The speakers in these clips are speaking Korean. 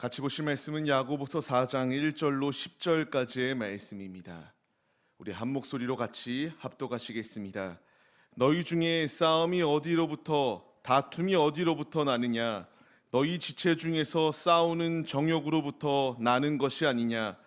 같이 보실 말씀은 야고보서 4장 1절로 10절까지의 말씀입니다. 우리 한 목소리로 같이 합독하시겠습니다. 너희 중에 싸움이 어디로부터 다툼이 어디로부터 나느냐? 너희 지체 중에서 싸우는 정욕으로부터 나는 것이 아니냐?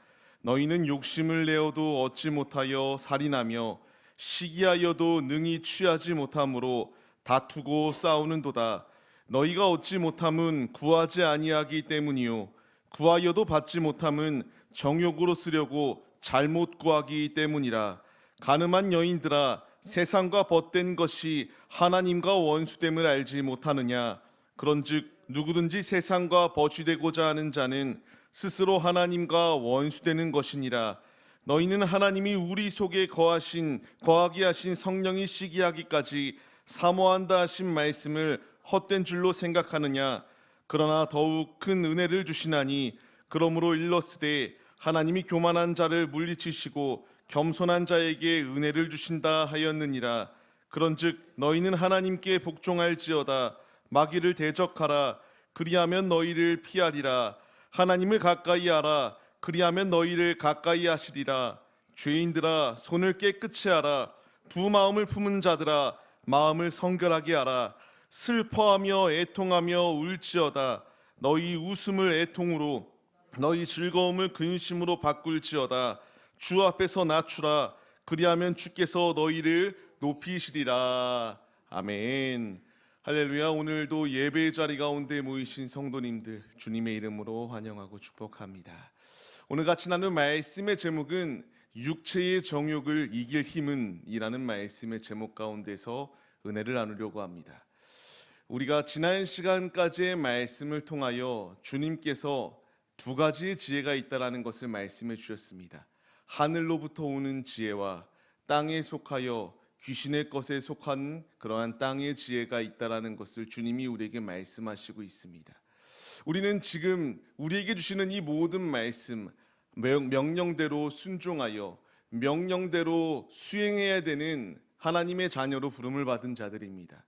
너희는 욕심을 내어도 얻지 못하여 살인하며 시기하여도 능히 취하지 못함으로 다투고 싸우는도다. 너희가 얻지 못함은 구하지 아니하기 때문이요 구하여도 받지 못함은 정욕으로 쓰려고 잘못 구하기 때문이라. 가늠한 여인들아, 세상과 벗된 것이 하나님과 원수됨을 알지 못하느냐? 그런즉 누구든지 세상과 버주되고자 하는 자는 스스로 하나님과 원수되는 것이니라. 너희는 하나님이 우리 속에 거하게 하신 성령이 시기하기까지 사모한다 하신 말씀을 헛된 줄로 생각하느냐? 그러나 더욱 큰 은혜를 주시나니 그러므로 일렀으되 하나님이 교만한 자를 물리치시고 겸손한 자에게 은혜를 주신다 하였느니라. 그런즉 너희는 하나님께 복종할지어다. 마귀를 대적하라. 그리하면 너희를 피하리라. 하나님을 가까이 하라. 그리하면 너희를 가까이 하시리라. 죄인들아, 손을 깨끗이 하라. 두 마음을 품은 자들아, 마음을 성결하게 하라. 슬퍼하며 애통하며 울지어다. 너희 웃음을 애통으로, 너희 즐거움을 근심으로 바꿀지어다. 주 앞에서 낮추라. 그리하면 주께서 너희를 높이시리라. 아멘. 할렐루야. 오늘도 예배 자리 가운데 모이신 성도님들 주님의 이름으로 환영하고 축복합니다. 오늘 같이 나눌 말씀의 제목은 육체의 정욕을 이길 힘은 이라는 말씀의 제목 가운데서 은혜를 나누려고 합니다. 우리가 지난 시간까지의 말씀을 통하여 주님께서 두 가지의 지혜가 있다라는 것을 말씀해 주셨습니다. 하늘로부터 오는 지혜와 땅에 속하여 귀신의 것에 속한 그러한 땅의 지혜가 있다라는 것을 주님이 우리에게 말씀하시고 있습니다. 우리는 지금 우리에게 주시는 이 모든 말씀, 명령대로 순종하여 명령대로 수행해야 되는 하나님의 자녀로 부름을 받은 자들입니다.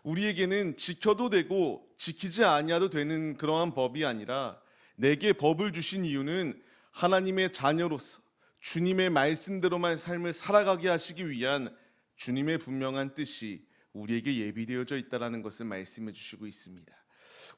우리에게는 지켜도 되고 지키지 아니하도 되는 그러한 법이 아니라 내게 법을 주신 이유는 하나님의 자녀로서 주님의 말씀대로만 삶을 살아가게 하시기 위한 주님의 분명한 뜻이 우리에게 예비되어져 있다는 것을 말씀해 주시고 있습니다.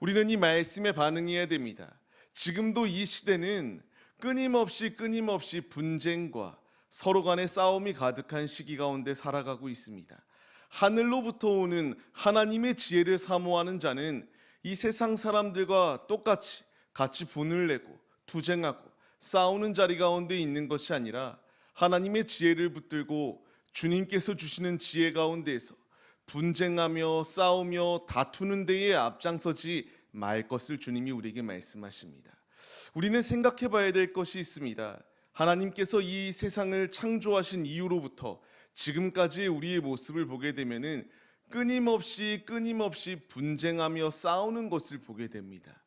우리는 이 말씀에 반응해야 됩니다. 지금도 이 시대는 끊임없이 분쟁과 서로 간의 싸움이 가득한 시기 가운데 살아가고 있습니다. 하늘로부터 오는 하나님의 지혜를 사모하는 자는 이 세상 사람들과 똑같이 같이 분을 내고 투쟁하고 싸우는 자리 가운데 있는 것이 아니라 하나님의 지혜를 붙들고 주님께서 주시는 지혜 가운데에서 분쟁하며 싸우며 다투는 데에 앞장서지 말 것을 주님이 우리에게 말씀하십니다. 우리는 생각해 봐야 될 것이 있습니다. 하나님께서 이 세상을 창조하신 이후로부터 지금까지 우리의 모습을 보게 되면은 끊임없이 분쟁하며 싸우는 것을 보게 됩니다.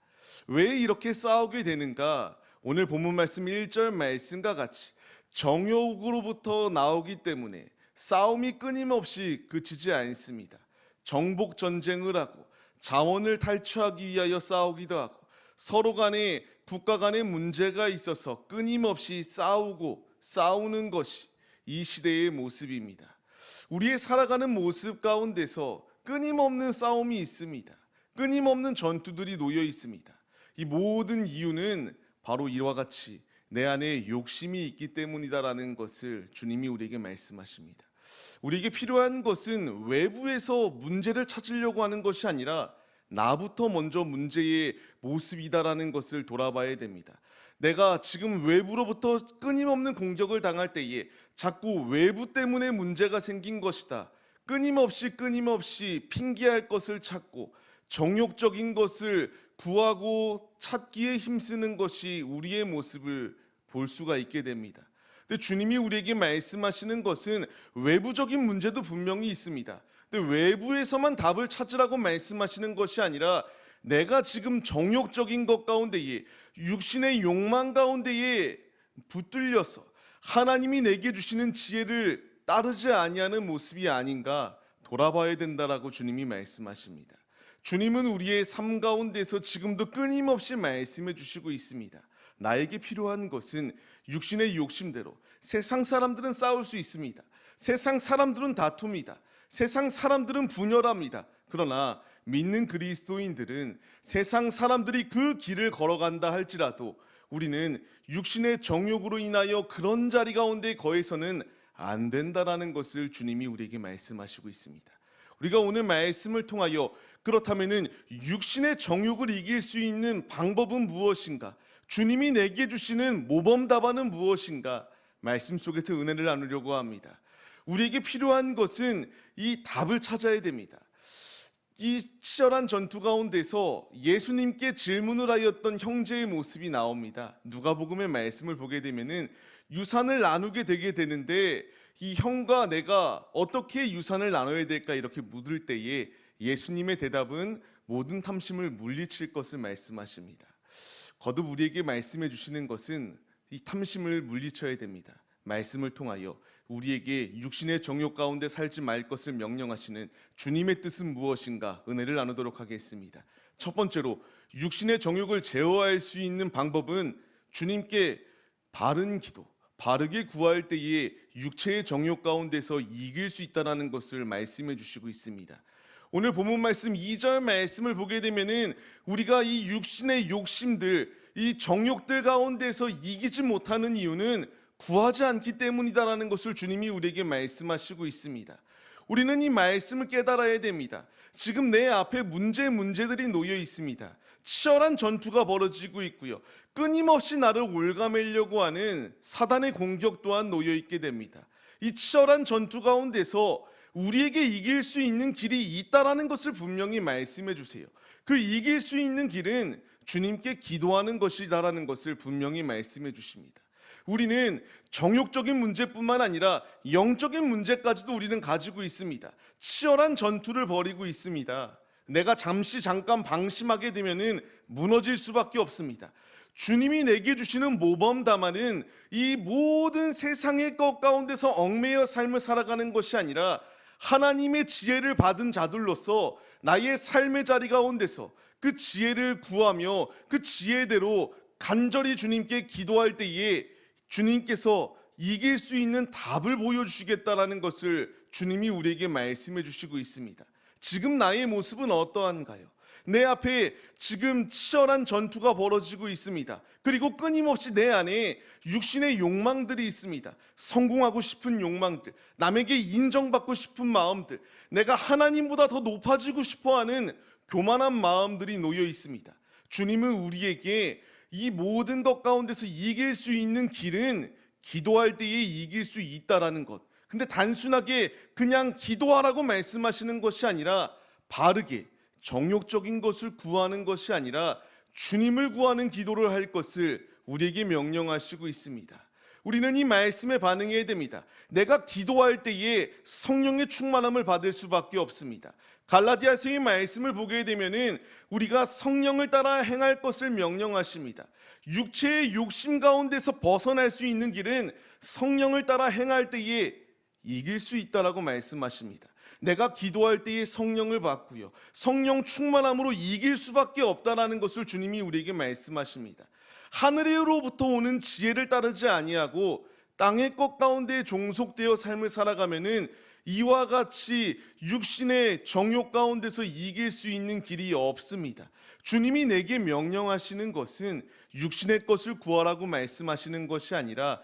왜 이렇게 싸우게 되는가? 오늘 본문 말씀 1절 말씀과 같이 정욕으로부터 나오기 때문에 싸움이 끊임없이 그치지 않습니다. 정복 전쟁을 하고 자원을 탈취하기 위하여 싸우기도 하고 서로 간에 국가 간의 문제가 있어서 끊임없이 싸우는 것이 이 시대의 모습입니다. 우리의 살아가는 모습 가운데서 끊임없는 싸움이 있습니다. 끊임없는 전투들이 놓여 있습니다. 이 모든 이유는 바로 이와 같이 내 안에 욕심이 있기 때문이다라는 것을 주님이 우리에게 말씀하십니다. 우리에게 필요한 것은 외부에서 문제를 찾으려고 하는 것이 아니라 나부터 먼저 문제의 모습이다라는 것을 돌아봐야 됩니다. 내가 지금 외부로부터 끊임없는 공격을 당할 때에 자꾸 외부 때문에 문제가 생긴 것이다. 끊임없이 핑계할 것을 찾고 정욕적인 것을 구하고 찾기에 힘쓰는 것이 우리의 모습을 볼 수가 있게 됩니다. 근데 주님이 우리에게 말씀하시는 것은 외부적인 문제도 분명히 있습니다. 근데 외부에서만 답을 찾으라고 말씀하시는 것이 아니라 내가 지금 정욕적인 것 가운데에 육신의 욕망 가운데에 붙들려서 하나님이 내게 주시는 지혜를 따르지 아니하는 모습이 아닌가 돌아봐야 된다라고 주님이 말씀하십니다. 주님은 우리의 삶 가운데서 지금도 끊임없이 말씀해 주시고 있습니다. 나에게 필요한 것은 육신의 욕심대로. 세상 사람들은 싸울 수 있습니다. 세상 사람들은 다툽니다. 세상 사람들은 분열합니다. 그러나 믿는 그리스도인들은 세상 사람들이 그 길을 걸어간다 할지라도 우리는 육신의 정욕으로 인하여 그런 자리 가운데 거해서는 안 된다라는 것을 주님이 우리에게 말씀하시고 있습니다. 우리가 오늘 말씀을 통하여 그렇다면은 육신의 정욕을 이길 수 있는 방법은 무엇인가? 주님이 내게 주시는 모범 답안은 무엇인가? 말씀 속에서 은혜를 나누려고 합니다. 우리에게 필요한 것은 이 답을 찾아야 됩니다. 이 치열한 전투 가운데서 예수님께 질문을 하였던 형제의 모습이 나옵니다. 누가복음의 말씀을 보게 되면은 유산을 나누게 되게 되는데 이 형과 내가 어떻게 유산을 나눠야 될까 이렇게 묻을 때에 예수님의 대답은 모든 탐심을 물리칠 것을 말씀하십니다. 거듭 우리에게 말씀해 주시는 것은 이 탐심을 물리쳐야 됩니다. 말씀을 통하여 우리에게 육신의 정욕 가운데 살지 말 것을 명령하시는 주님의 뜻은 무엇인가 은혜를 나누도록 하겠습니다. 첫 번째로 육신의 정욕을 제어할 수 있는 방법은 주님께 바른 기도, 바르게 구할 때에 육체의 정욕 가운데서 이길 수 있다는 것을 말씀해 주시고 있습니다. 오늘 본문 말씀 2절 말씀을 보게 되면은 우리가 이 육신의 욕심들, 이 정욕들 가운데서 이기지 못하는 이유는 구하지 않기 때문이다라는 것을 주님이 우리에게 말씀하시고 있습니다. 우리는 이 말씀을 깨달아야 됩니다. 지금 내 앞에 문제들이 놓여 있습니다. 치열한 전투가 벌어지고 있고요. 끊임없이 나를 올가매려고 하는 사단의 공격 또한 놓여 있게 됩니다. 이 치열한 전투 가운데서 우리에게 이길 수 있는 길이 있다라는 것을 분명히 말씀해 주세요. 그 이길 수 있는 길은 주님께 기도하는 것이다라는 것을 분명히 말씀해 주십니다. 우리는 정욕적인 문제뿐만 아니라 영적인 문제까지도 우리는 가지고 있습니다. 치열한 전투를 벌이고 있습니다. 내가 잠깐 방심하게 되면은 무너질 수밖에 없습니다. 주님이 내게 주시는 모범 답안은 이 모든 세상의 것 가운데서 얽매여 삶을 살아가는 것이 아니라 하나님의 지혜를 받은 자들로서 나의 삶의 자리 가운데서 그 지혜를 구하며 그 지혜대로 간절히 주님께 기도할 때에 주님께서 이길 수 있는 답을 보여주시겠다라는 것을 주님이 우리에게 말씀해 주시고 있습니다. 지금 나의 모습은 어떠한가요? 내 앞에 지금 치열한 전투가 벌어지고 있습니다. 그리고 끊임없이 내 안에 육신의 욕망들이 있습니다. 성공하고 싶은 욕망들, 남에게 인정받고 싶은 마음들, 내가 하나님보다 더 높아지고 싶어하는 교만한 마음들이 놓여 있습니다. 주님은 우리에게 이 모든 것 가운데서 이길 수 있는 길은 기도할 때에 이길 수 있다라는 것. 근데 단순하게 그냥 기도하라고 말씀하시는 것이 아니라 바르게 정욕적인 것을 구하는 것이 아니라 주님을 구하는 기도를 할 것을 우리에게 명령하시고 있습니다. 우리는 이 말씀에 반응해야 됩니다. 내가 기도할 때에 성령의 충만함을 받을 수밖에 없습니다. 갈라디아서의 말씀을 보게 되면은 우리가 성령을 따라 행할 것을 명령하십니다. 육체의 욕심 가운데서 벗어날 수 있는 길은 성령을 따라 행할 때에 이길 수 있다라고 말씀하십니다. 내가 기도할 때에 성령을 받고요. 성령 충만함으로 이길 수밖에 없다라는 것을 주님이 우리에게 말씀하십니다. 하늘로부터 오는 지혜를 따르지 아니하고 땅의 것 가운데 종속되어 삶을 살아가면은 이와 같이 육신의 정욕 가운데서 이길 수 있는 길이 없습니다. 주님이 내게 명령하시는 것은 육신의 것을 구하라고 말씀하시는 것이 아니라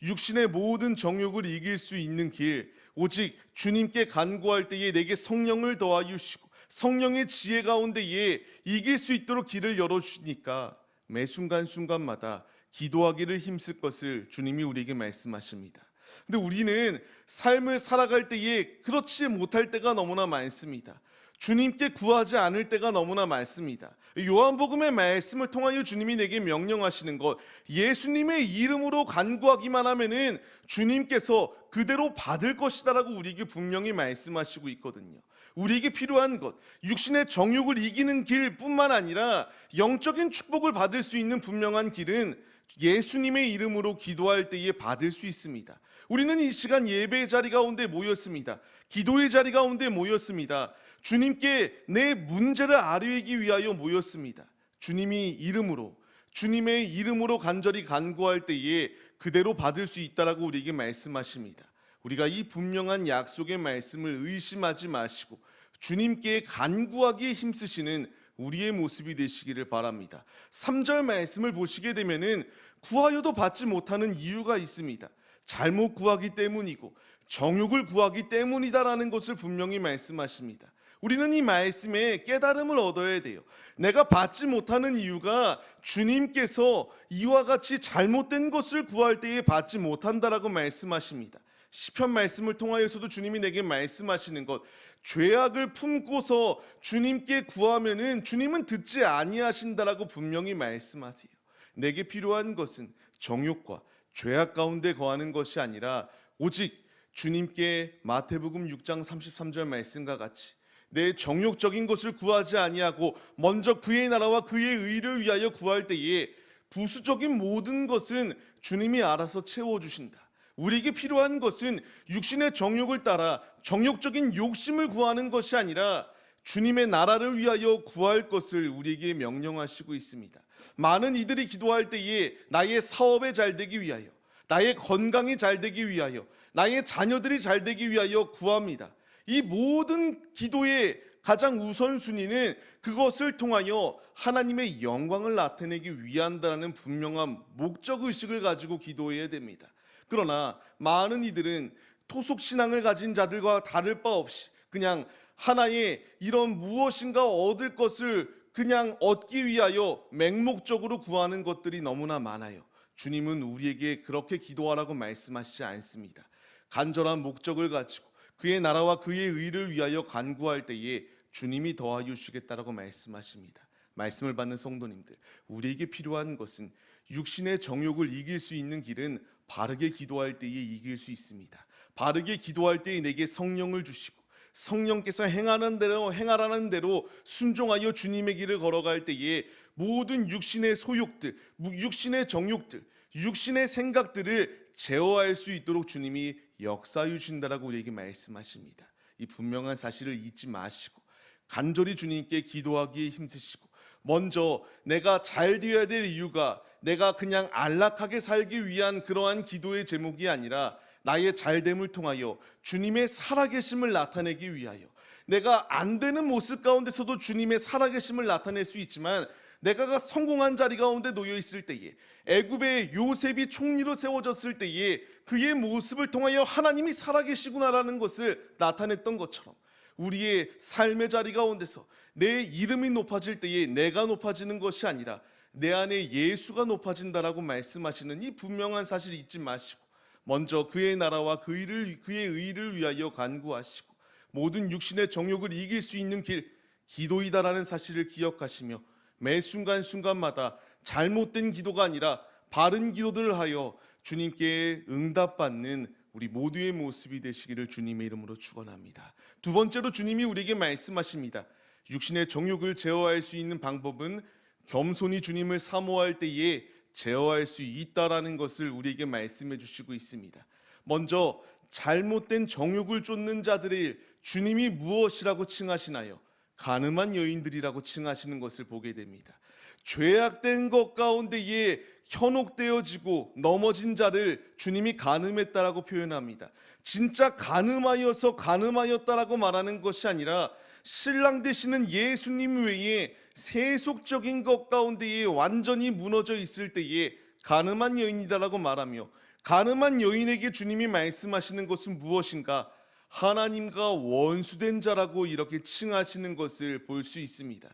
육신의 모든 정욕을 이길 수 있는 길, 오직 주님께 간구할 때에 내게 성령을 더하여 주시고 성령의 지혜 가운데에 이길 수 있도록 길을 열어주시니까 매 순간순간마다 기도하기를 힘쓸 것을 주님이 우리에게 말씀하십니다. 근데 우리는 삶을 살아갈 때에 그렇지 못할 때가 너무나 많습니다. 주님께 구하지 않을 때가 너무나 많습니다. 요한복음의 말씀을 통하여 주님이 내게 명령하시는 것, 예수님의 이름으로 간구하기만 하면은 주님께서 그대로 받을 것이다라고 우리에게 분명히 말씀하시고 있거든요. 우리에게 필요한 것, 육신의 정욕을 이기는 길뿐만 아니라 영적인 축복을 받을 수 있는 분명한 길은 예수님의 이름으로 기도할 때에 받을 수 있습니다. 우리는 이 시간 예배의 자리 가운데 모였습니다. 기도의 자리 가운데 모였습니다. 주님께 내 문제를 아뢰기 위하여 모였습니다. 주님의 이름으로 간절히 간구할 때에 그대로 받을 수 있다라고 우리에게 말씀하십니다. 우리가 이 분명한 약속의 말씀을 의심하지 마시고 주님께 간구하기에 힘쓰시는 우리의 모습이 되시기를 바랍니다. 3절 말씀을 보시게 되면은 구하여도 받지 못하는 이유가 있습니다. 잘못 구하기 때문이고 정욕을 구하기 때문이다라는 것을 분명히 말씀하십니다. 우리는 이 말씀에 깨달음을 얻어야 돼요. 내가 받지 못하는 이유가 주님께서 이와 같이 잘못된 것을 구할 때에 받지 못한다라고 말씀하십니다. 시편 말씀을 통하여서도 주님이 내게 말씀하시는 것, 죄악을 품고서 주님께 구하면은 주님은 듣지 아니하신다라고 분명히 말씀하세요. 내게 필요한 것은 정욕과 죄악 가운데 거하는 것이 아니라 오직 주님께 마태복음 6장 33절 말씀과 같이 내 정욕적인 것을 구하지 아니하고 먼저 그의 나라와 그의 의를 위하여 구할 때에 부수적인 모든 것은 주님이 알아서 채워주신다. 우리에게 필요한 것은 육신의 정욕을 따라 정욕적인 욕심을 구하는 것이 아니라 주님의 나라를 위하여 구할 것을 우리에게 명령하시고 있습니다. 많은 이들이 기도할 때에 나의 사업이 잘 되기 위하여, 나의 건강이 잘 되기 위하여, 나의 자녀들이 잘 되기 위하여 구합니다. 이 모든 기도의 가장 우선순위는 그것을 통하여 하나님의 영광을 나타내기 위한다는 분명한 목적의식을 가지고 기도해야 됩니다. 그러나 많은 이들은 토속신앙을 가진 자들과 다를 바 없이 그냥 하나의 이런 무엇인가 얻을 것을 그냥 얻기 위하여 맹목적으로 구하는 것들이 너무나 많아요. 주님은 우리에게 그렇게 기도하라고 말씀하시지 않습니다. 간절한 목적을 가지고 그의 나라와 그의 의를 위하여 간구할 때에 주님이 더하여 주시겠다라고 말씀하십니다. 말씀을 받는 성도님들, 우리에게 필요한 것은 육신의 정욕을 이길 수 있는 길은 바르게 기도할 때에 이길 수 있습니다. 바르게 기도할 때에 내게 성령을 주시고 성령께서 행하라는 대로 순종하여 주님의 길을 걸어갈 때에 모든 육신의 소욕들, 육신의 정욕들, 육신의 생각들을 제어할 수 있도록 주님이 역사해 주신다라고 우리에게 말씀하십니다. 이 분명한 사실을 잊지 마시고 간절히 주님께 기도하기에 힘쓰시고 먼저 내가 잘 되어야 될 이유가 내가 그냥 안락하게 살기 위한 그러한 기도의 제목이 아니라 나의 잘됨을 통하여 주님의 살아계심을 나타내기 위하여 내가 안 되는 모습 가운데서도 주님의 살아계심을 나타낼 수 있지만 내가 성공한 자리 가운데 놓여 있을 때에 애굽의 요셉이 총리로 세워졌을 때에 그의 모습을 통하여 하나님이 살아계시구나라는 것을 나타냈던 것처럼 우리의 삶의 자리 가운데서 내 이름이 높아질 때에 내가 높아지는 것이 아니라 내 안에 예수가 높아진다라고 말씀하시는 이 분명한 사실 잊지 마시고 먼저 그의 나라와 그의 의를 위하여 간구하시고 모든 육신의 정욕을 이길 수 있는 길 기도이다라는 사실을 기억하시며 매 순간순간마다 잘못된 기도가 아니라 바른 기도들을 하여 주님께 응답받는 우리 모두의 모습이 되시기를 주님의 이름으로 축원합니다. 두 번째로 주님이 우리에게 말씀하십니다. 육신의 정욕을 제어할 수 있는 방법은 겸손히 주님을 사모할 때에 제어할 수 있다라는 것을 우리에게 말씀해 주시고 있습니다. 먼저 잘못된 정욕을 쫓는 자들을 주님이 무엇이라고 칭하시나요? 가늠한 여인들이라고 칭하시는 것을 보게 됩니다. 죄악된 것 가운데에 현혹되어지고 넘어진 자를 주님이 가늠했다라고 표현합니다. 진짜 가늠하였다라고 말하는 것이 아니라 신랑 되시는 예수님 외에 세속적인 것 가운데에 완전히 무너져 있을 때에 가늠한 여인이다라고 말하며 가늠한 여인에게 주님이 말씀하시는 것은 무엇인가? 하나님과 원수된 자라고 이렇게 칭하시는 것을 볼 수 있습니다.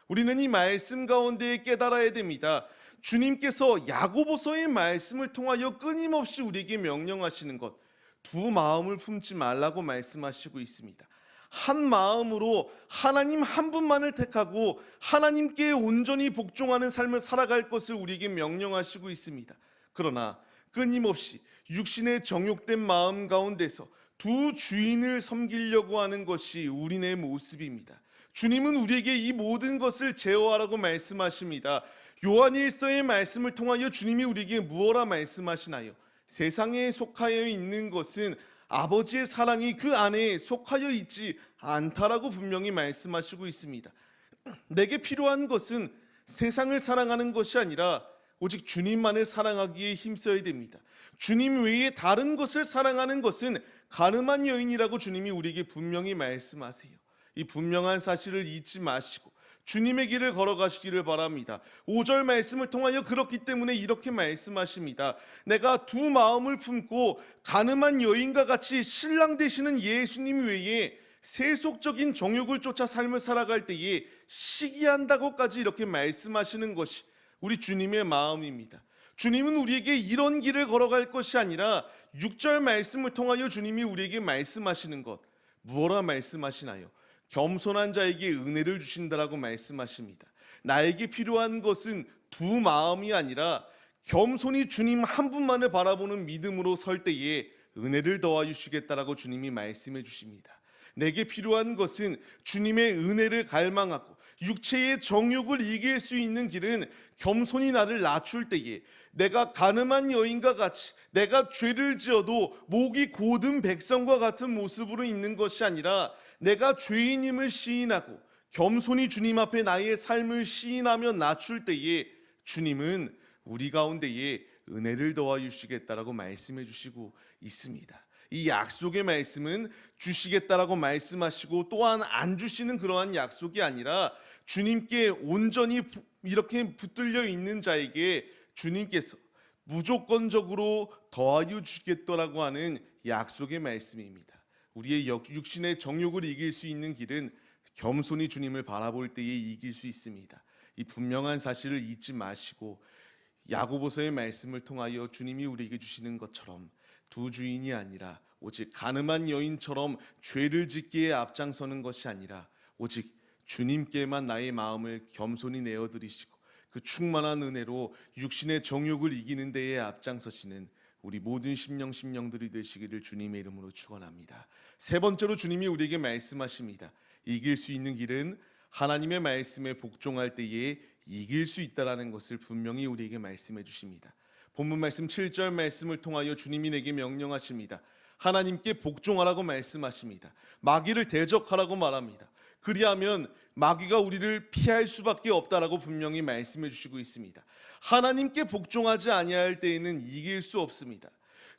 우리는 이 말씀 가운데 깨달아야 됩니다. 주님께서 야고보서의 말씀을 통하여 끊임없이 우리에게 명령하시는 것, 두 마음을 품지 말라고 말씀하시고 있습니다. 한 마음으로 하나님 한 분만을 택하고 하나님께 온전히 복종하는 삶을 살아갈 것을 우리에게 명령하시고 있습니다. 그러나 끊임없이 육신의 정욕된 마음 가운데서 두 주인을 섬기려고 하는 것이 우리의 모습입니다. 주님은 우리에게 이 모든 것을 제어하라고 말씀하십니다. 요한일서의 말씀을 통하여 주님이 우리에게 무엇라 말씀하시나요? 세상에 속하여 있는 것은 아버지의 사랑이 그 안에 속하여 있지 않다라고 분명히 말씀하시고 있습니다. 내게 필요한 것은 세상을 사랑하는 것이 아니라 오직 주님만을 사랑하기에 힘써야 됩니다. 주님 외에 다른 것을 사랑하는 것은 가늠한 여인이라고 주님이 우리에게 분명히 말씀하세요. 이 분명한 사실을 잊지 마시고 주님의 길을 걸어가시기를 바랍니다. 5절 말씀을 통하여 그렇기 때문에 이렇게 말씀하십니다. 내가 두 마음을 품고 가늠한 여인과 같이 신랑 되시는 예수님 외에 세속적인 정욕을 쫓아 삶을 살아갈 때에 시기한다고까지 이렇게 말씀하시는 것이 우리 주님의 마음입니다. 주님은 우리에게 이런 길을 걸어갈 것이 아니라 6절 말씀을 통하여 주님이 우리에게 말씀하시는 것, 무엇라 말씀하시나요? 겸손한 자에게 은혜를 주신다라고 말씀하십니다. 나에게 필요한 것은 두 마음이 아니라 겸손히 주님 한 분만을 바라보는 믿음으로 설 때에 은혜를 더하 주시겠다라고 주님이 말씀해 주십니다. 내게 필요한 것은 주님의 은혜를 갈망하고 육체의 정욕을 이길 수 있는 길은 겸손히 나를 낮출 때에 내가 가늠한 여인과 같이 내가 죄를 지어도 목이 곧은 백성과 같은 모습으로 있는 것이 아니라 내가 죄인임을 시인하고 겸손히 주님 앞에 나의 삶을 시인하며 낮출 때에 주님은 우리 가운데에 은혜를 더하 주시겠다라고 말씀해 주시고 있습니다. 이 약속의 말씀은 주시겠다라고 말씀하시고 또한 안 주시는 그러한 약속이 아니라 주님께 온전히 이렇게 붙들려 있는 자에게 주님께서 무조건적으로 더하여 주시겠다라고 하는 약속의 말씀입니다. 우리의 육신의 정욕을 이길 수 있는 길은 겸손히 주님을 바라볼 때에 이길 수 있습니다. 이 분명한 사실을 잊지 마시고 야고보서의 말씀을 통하여 주님이 우리에게 주시는 것처럼 두 주인이 아니라 오직 가늠한 여인처럼 죄를 짓기에 앞장서는 것이 아니라 오직 주님께만 나의 마음을 겸손히 내어드리시고 그 충만한 은혜로 육신의 정욕을 이기는 데에 앞장서시는 우리 모든 심령들이 되시기를 주님의 이름으로 축원합니다. 세 번째로 주님이 우리에게 말씀하십니다. 이길 수 있는 길은 하나님의 말씀에 복종할 때에 이길 수 있다라는 것을 분명히 우리에게 말씀해 주십니다. 본문 말씀 7절 말씀을 통하여 주님이 내게 명령하십니다. 하나님께 복종하라고 말씀하십니다. 마귀를 대적하라고 말합니다. 그리하면 마귀가 우리를 피할 수밖에 없다라고 분명히 말씀해 주시고 있습니다. 하나님께 복종하지 아니할 때에는 이길 수 없습니다.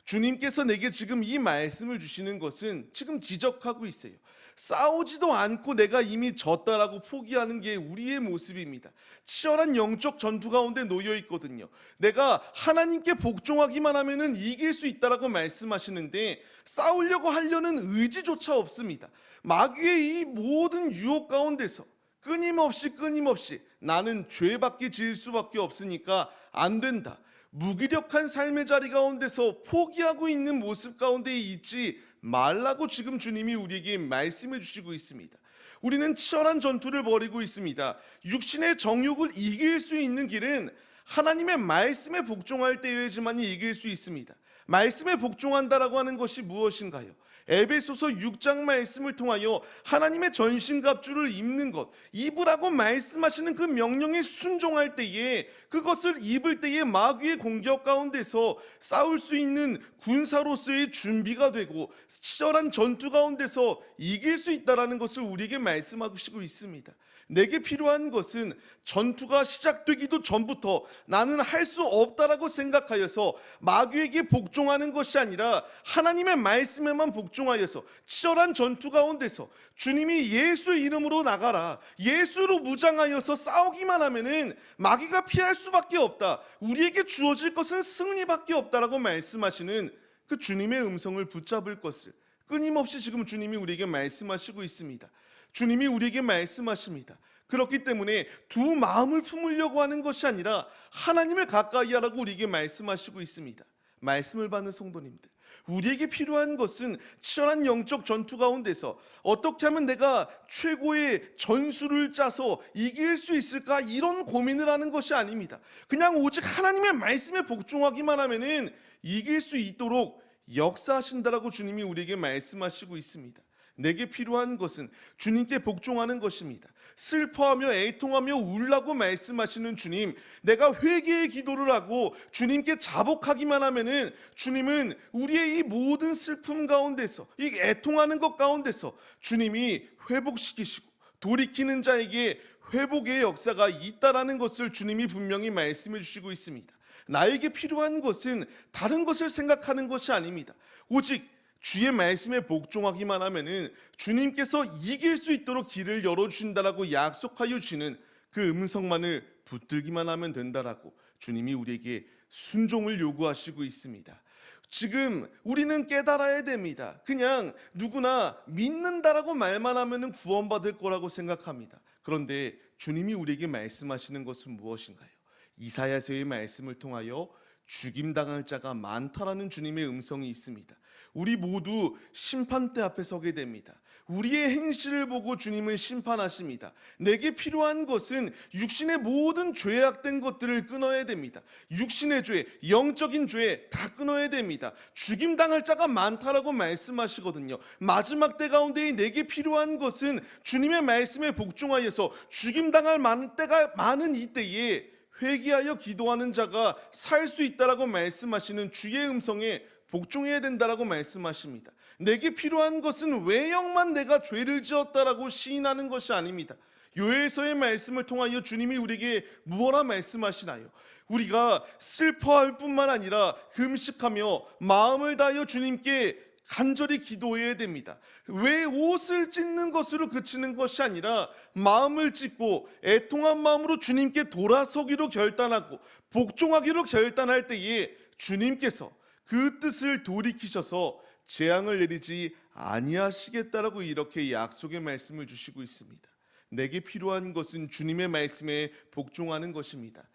주님께서 내게 지금 이 말씀을 주시는 것은 지금 지적하고 있어요. 싸우지도 않고 내가 이미 졌다라고 포기하는 게 우리의 모습입니다. 치열한 영적 전투 가운데 놓여 있거든요. 내가 하나님께 복종하기만 하면은 이길 수 있다라고 말씀하시는데 싸우려고 하려는 의지조차 없습니다. 마귀의 이 모든 유혹 가운데서 끊임없이 나는 죄밖에 지을 수밖에 없으니까 안 된다. 무기력한 삶의 자리 가운데서 포기하고 있는 모습 가운데 있지 말라고 지금 주님이 우리에게 말씀해 주시고 있습니다. 우리는 치열한 전투를 벌이고 있습니다. 육신의 정욕을 이길 수 있는 길은 하나님의 말씀에 복종할 때에지만이 이길 수 있습니다. 말씀에 복종한다라고 하는 것이 무엇인가요? 에베소서 6장 말씀을 통하여 하나님의 전신갑주를 입는 것, 입으라고 말씀하시는 그 명령에 순종할 때에 그것을 입을 때에 마귀의 공격 가운데서 싸울 수 있는 군사로서의 준비가 되고 치열한 전투 가운데서 이길 수 있다는 것을 우리에게 말씀하시고 있습니다. 내게 필요한 것은 전투가 시작되기도 전부터 나는 할 수 없다라고 생각하여서 마귀에게 복종하는 것이 아니라 하나님의 말씀에만 복종하여서 치열한 전투 가운데서 주님이 예수 이름으로 나가라, 예수로 무장하여서 싸우기만 하면은 마귀가 피할 수밖에 없다, 우리에게 주어질 것은 승리밖에 없다라고 말씀하시는 그 주님의 음성을 붙잡을 것을 끊임없이 지금 주님이 우리에게 말씀하시고 있습니다. 주님이 우리에게 말씀하십니다. 그렇기 때문에 두 마음을 품으려고 하는 것이 아니라 하나님을 가까이 하라고 우리에게 말씀하시고 있습니다. 말씀을 받는 성도님들, 우리에게 필요한 것은 치열한 영적 전투 가운데서 어떻게 하면 내가 최고의 전술을 짜서 이길 수 있을까, 이런 고민을 하는 것이 아닙니다. 그냥 오직 하나님의 말씀에 복종하기만 하면은 이길 수 있도록 역사하신다라고 주님이 우리에게 말씀하시고 있습니다. 내게 필요한 것은 주님께 복종하는 것입니다. 슬퍼하며 애통하며 울라고 말씀하시는 주님, 내가 회개의 기도를 하고 주님께 자복하기만 하면은 주님은 우리의 이 모든 슬픔 가운데서, 이 애통하는 것 가운데서 주님이 회복시키시고 돌이키는 자에게 회복의 역사가 있다라는 것을 주님이 분명히 말씀해 주시고 있습니다. 나에게 필요한 것은 다른 것을 생각하는 것이 아닙니다. 오직 주의 말씀에 복종하기만 하면은 주님께서 이길 수 있도록 길을 열어주신다라고 약속하여 주시는 그 음성만을 붙들기만 하면 된다라고 주님이 우리에게 순종을 요구하시고 있습니다. 지금 우리는 깨달아야 됩니다. 그냥 누구나 믿는다라고 말만 하면은 구원받을 거라고 생각합니다. 그런데 주님이 우리에게 말씀하시는 것은 무엇인가요? 이사야서의 말씀을 통하여 죽임당할 자가 많다라는 주님의 음성이 있습니다. 우리 모두 심판대 앞에 서게 됩니다. 우리의 행실을 보고 주님은 심판하십니다. 내게 필요한 것은 육신의 모든 죄악된 것들을 끊어야 됩니다. 육신의 죄, 영적인 죄 다 끊어야 됩니다. 죽임당할 자가 많다라고 말씀하시거든요. 마지막 때 가운데 내게 필요한 것은 주님의 말씀에 복종하여서 죽임당할 때가 많은 이때에 회개하여 기도하는 자가 살 수 있다라고 말씀하시는 주의 음성에 복종해야 된다라고 말씀하십니다. 내게 필요한 것은 외형만 내가 죄를 지었다라고 시인하는 것이 아닙니다. 요엘서의 말씀을 통하여 주님이 우리에게 무엇라 말씀하시나요? 우리가 슬퍼할 뿐만 아니라 금식하며 마음을 다하여 주님께 간절히 기도해야 됩니다. 왜 옷을 찢는 것으로 그치는 것이 아니라 마음을 찢고 애통한 마음으로 주님께 돌아서기로 결단하고 복종하기로 결단할 때에 주님께서 그 뜻을 돌이키셔서 재앙을 내리지 아니하시겠다라고 이렇게 약속의 말씀을 주시고 있습니다. 내게 필요한 것은 주님의 말씀에 복종하는 것입니다.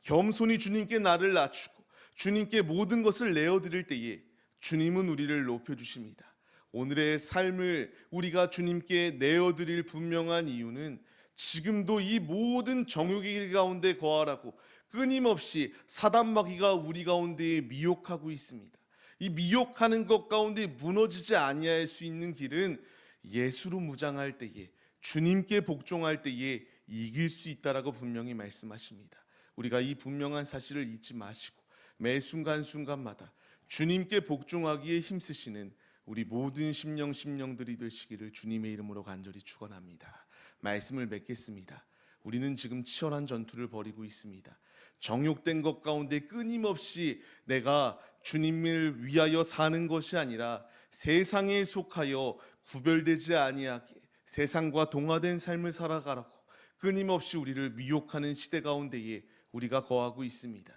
겸손히 주님께 나를 낮추고 주님께 모든 것을 내어드릴 때에 주님은 우리를 높여주십니다. 오늘의 삶을 우리가 주님께 내어드릴 분명한 이유는 지금도 이 모든 정욕의 길 가운데 거하라고 끊임없이 사단마귀가 우리 가운데에 미혹하고 있습니다. 이 미혹하는 것 가운데 무너지지 아니할 수 있는 길은 예수로 무장할 때에, 주님께 복종할 때에 이길 수 있다라고 분명히 말씀하십니다. 우리가 이 분명한 사실을 잊지 마시고 매 순간순간마다 주님께 복종하기에 힘쓰시는 우리 모든 심령들이 되시기를 주님의 이름으로 간절히 축원합니다. 말씀을 맺겠습니다. 우리는 지금 치열한 전투를 벌이고 있습니다. 정욕된 것 가운데 끊임없이 내가 주님을 위하여 사는 것이 아니라 세상에 속하여 구별되지 아니하게 세상과 동화된 삶을 살아가라고 끊임없이 우리를 미혹하는 시대 가운데에 우리가 거하고 있습니다.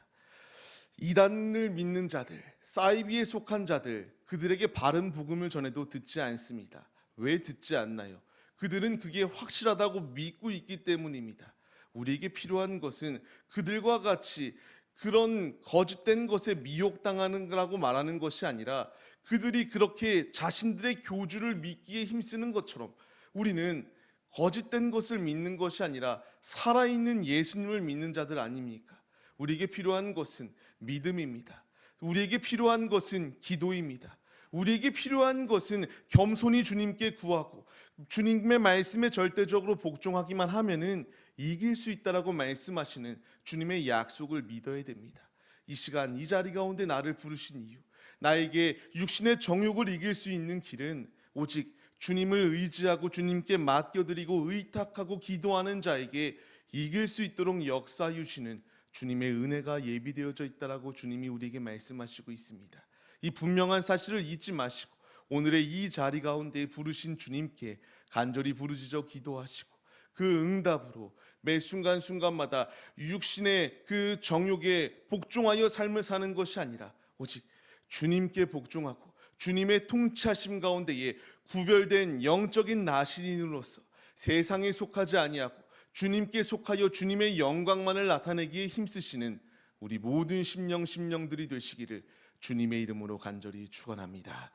이단을 믿는 자들, 사이비에 속한 자들, 그들에게 바른 복음을 전해도 듣지 않습니다. 왜 듣지 않나요? 그들은 그게 확실하다고 믿고 있기 때문입니다. 우리에게 필요한 것은 그들과 같이 그런 거짓된 것에 미혹당하는 거라고 말하는 것이 아니라 그들이 그렇게 자신들의 교주를 믿기에 힘쓰는 것처럼 우리는 거짓된 것을 믿는 것이 아니라 살아있는 예수님을 믿는 자들 아닙니까? 우리에게 필요한 것은 믿음입니다. 우리에게 필요한 것은 기도입니다. 우리에게 필요한 것은 겸손히 주님께 구하고 주님의 말씀에 절대적으로 복종하기만 하면은 이길 수 있다라고 말씀하시는 주님의 약속을 믿어야 됩니다. 이 시간 이 자리 가운데 나를 부르신 이유, 나에게 육신의 정욕을 이길 수 있는 길은 오직 주님을 의지하고 주님께 맡겨드리고 의탁하고 기도하는 자에게 이길 수 있도록 역사해 주시는 주님의 은혜가 예비되어져 있다라고 주님이 우리에게 말씀하시고 있습니다. 이 분명한 사실을 잊지 마시고 오늘의 이 자리 가운데 부르신 주님께 간절히 부르짖어 기도하시고 그 응답으로 매 순간순간마다 육신의 그 정욕에 복종하여 삶을 사는 것이 아니라 오직 주님께 복종하고 주님의 통치하심 가운데에 구별된 영적인 나시린으로서 세상에 속하지 아니하고 주님께 속하여 주님의 영광만을 나타내기에 힘쓰시는 우리 모든 심령들이 되시기를 주님의 이름으로 간절히 축원합니다.